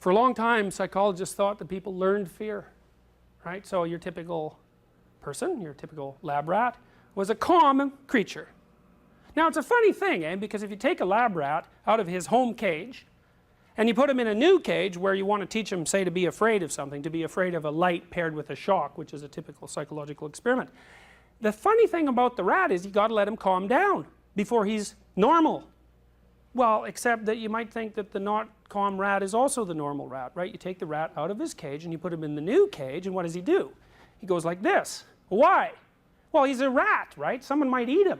For a long time, psychologists thought that people learned fear, right? So your typical person, your typical lab rat, was a calm creature. Now it's a funny thing, because if you take a lab rat out of his home cage and you put him in a new cage where you want to teach him, say, to be afraid of something, to be afraid of a light paired with a shock, which is a typical psychological experiment. The funny thing about the rat is you got to let him calm down before he's normal. Well, except that you might think that the not calm rat is also the normal rat, right? You take the rat out of his cage and you put him in the new cage, and what does he do? He goes like this. Why? Well, he's a rat, right? Someone might eat him.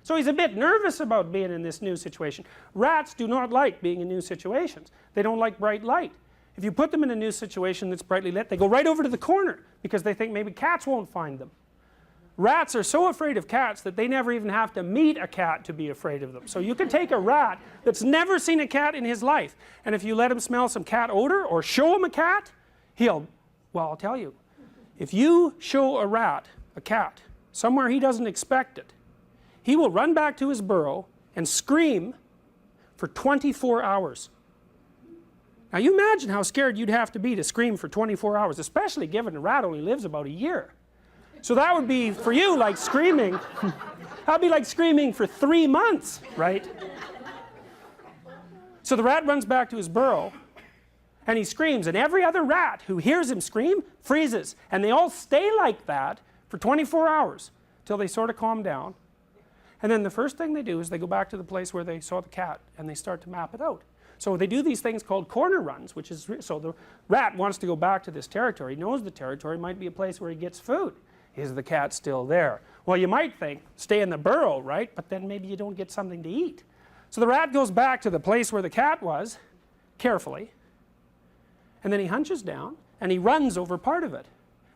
So he's a bit nervous about being in this new situation. Rats do not like being in new situations. They don't like bright light. If you put them in a new situation that's brightly lit, they go right over to the corner because they think maybe cats won't find them. Rats are so afraid of cats that they never even have to meet a cat to be afraid of them. So you can take a rat that's never seen a cat in his life, and if you let him smell some cat odor or show him a cat, he'll, well, I'll tell you, if you show a rat a cat somewhere he doesn't expect it, he will run back to his burrow and scream for 24 hours. Now you imagine how scared you'd have to be to scream for 24 hours, especially given a rat only lives about a year. So that would be, for you, like screaming, that'd be like screaming for 3 months, right? So the rat runs back to his burrow, and he screams, and every other rat who hears him scream freezes, and they all stay like that for 24 hours till they sort of calm down. And then the first thing they do is they go back to the place where they saw the cat, and they start to map it out. So they do these things called corner runs, which is, so the rat wants to go back to this territory. He knows the territory might be a place where he gets food. Is the cat still there? Well, you might think, stay in the burrow, right? But then maybe you don't get something to eat. So the rat goes back to the place where the cat was, carefully, and then he hunches down, and he runs over part of it.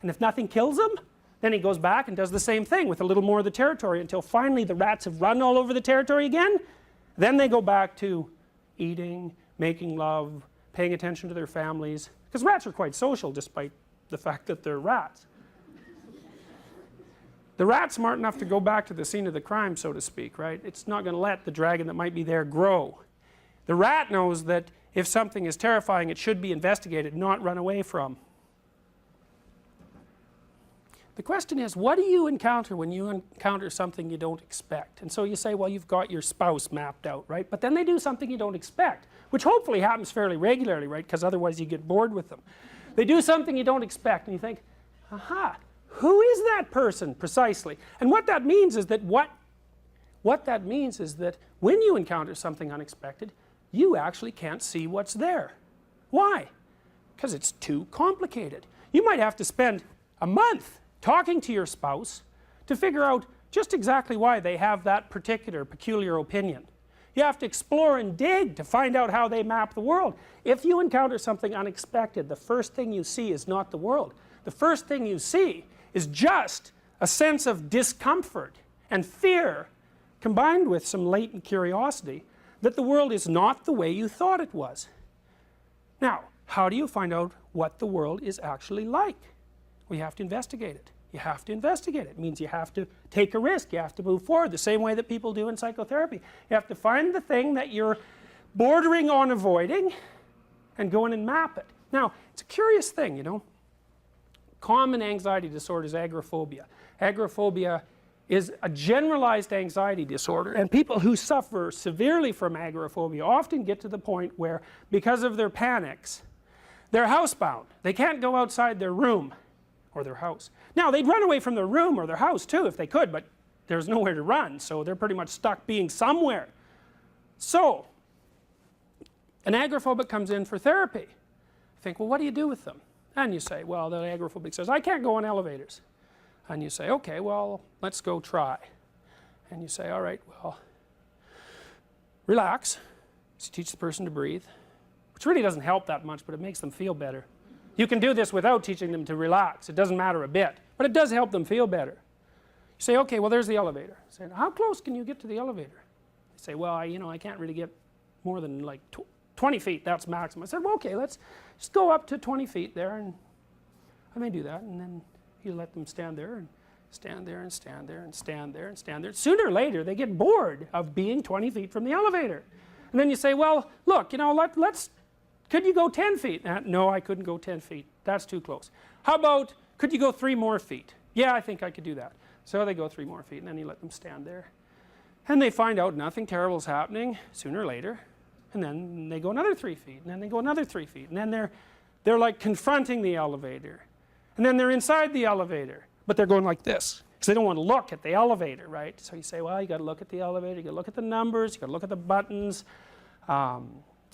And if nothing kills him, then he goes back and does the same thing with a little more of the territory until finally the rats have run all over the territory again. Then they go back to eating, making love, paying attention to their families, because rats are quite social despite the fact that they're rats. The rat's smart enough to go back to the scene of the crime, so to speak, right? It's not going to let the dragon that might be there grow. The rat knows that if something is terrifying, it should be investigated, not run away from. The question is, what do you encounter when you encounter something you don't expect? And so you say, well, you've got your spouse mapped out, right? But then they do something you don't expect, which hopefully happens fairly regularly, right? Because otherwise you get bored with them. They do something you don't expect, and you think, aha, who is that person precisely? And what that means is that when you encounter something unexpected, you actually can't see what's there. Why? Because it's too complicated. You might have to spend a month talking to your spouse to figure out just exactly why they have that particular peculiar opinion. You have to explore and dig to find out how they map the world. If you encounter something unexpected, the first thing you see is not the world. The first thing you see is just a sense of discomfort and fear combined with some latent curiosity that the world is not the way you thought it was. Now, how do you find out what the world is actually like? Well, you have to investigate it. You have to investigate it. It means you have to take a risk. You have to move forward the same way that people do in psychotherapy. You have to find the thing that you're bordering on avoiding and go in and map it. Now, it's a curious thing, you know. Common anxiety disorder is agoraphobia. Agoraphobia is a generalized anxiety disorder, and people who suffer severely from agoraphobia often get to the point where, because of their panics, they're housebound. They can't go outside their room or their house. Now, they'd run away from their room or their house too if they could, but there's nowhere to run, so they're pretty much stuck being somewhere. So, an agoraphobic comes in for therapy. You think, well, what do you do with them? And you say, well, the agoraphobic says, I can't go on elevators. And you say, okay, well, let's go try. And you say, all right, well, relax. So you teach the person to breathe, which really doesn't help that much, but it makes them feel better. You can do this without teaching them to relax. It doesn't matter a bit, but it does help them feel better. You say, okay, well, there's the elevator. I say, how close can you get to the elevator? You say, well, I can't really get more than like 20 feet, that's maximum. I said, well, okay, let's just go up to 20 feet there, and I may do that, and then you let them stand there, and stand there, and stand there, and stand there, and stand there. Sooner or later, they get bored of being 20 feet from the elevator. And then you say, well, look, let's could you go 10 feet? No, I couldn't go 10 feet. That's too close. How about, could you go 3 more feet? Yeah, I think I could do that. So they go 3 more feet, and then you let them stand there. And they find out nothing terrible is happening sooner or later. And then they go another 3 feet, and then they go another 3 feet. And then they're like confronting the elevator. And then they're inside the elevator, but they're going like this, because they don't want to look at the elevator, right? So you say, well, you got to look at the elevator, you got to look at the numbers, you got to look at the buttons. So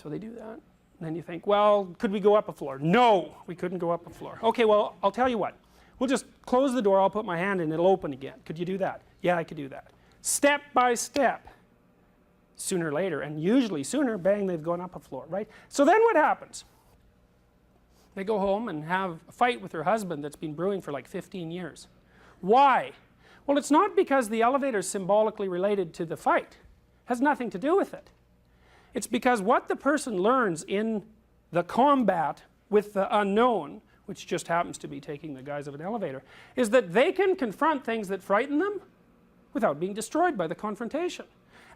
they do that. And then you think, well, could we go up a floor? No, we couldn't go up a floor. Okay, well, I'll tell you what. We'll just close the door, I'll put my hand in, it'll open again. Could you do that? Yeah, I could do that. Step by step. Sooner or later, and usually sooner, bang, they've gone up a floor, right? So then what happens? They go home and have a fight with their husband that's been brewing for like 15 years. Why? Well, it's not because the elevator is symbolically related to the fight. It has nothing to do with it. It's because what the person learns in the combat with the unknown, which just happens to be taking the guise of an elevator, is that they can confront things that frighten them without being destroyed by the confrontation.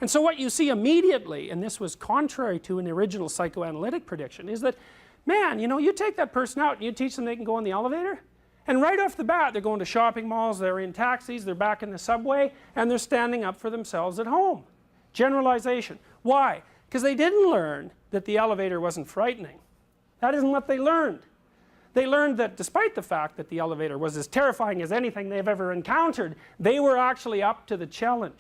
And so what you see immediately, and this was contrary to an original psychoanalytic prediction, is that, man, you know, you take that person out and you teach them they can go on the elevator, and right off the bat they're going to shopping malls, they're in taxis, they're back in the subway, and they're standing up for themselves at home. Generalization. Why? Because they didn't learn that the elevator wasn't frightening. That isn't what they learned. They learned that despite the fact that the elevator was as terrifying as anything they've ever encountered, they were actually up to the challenge.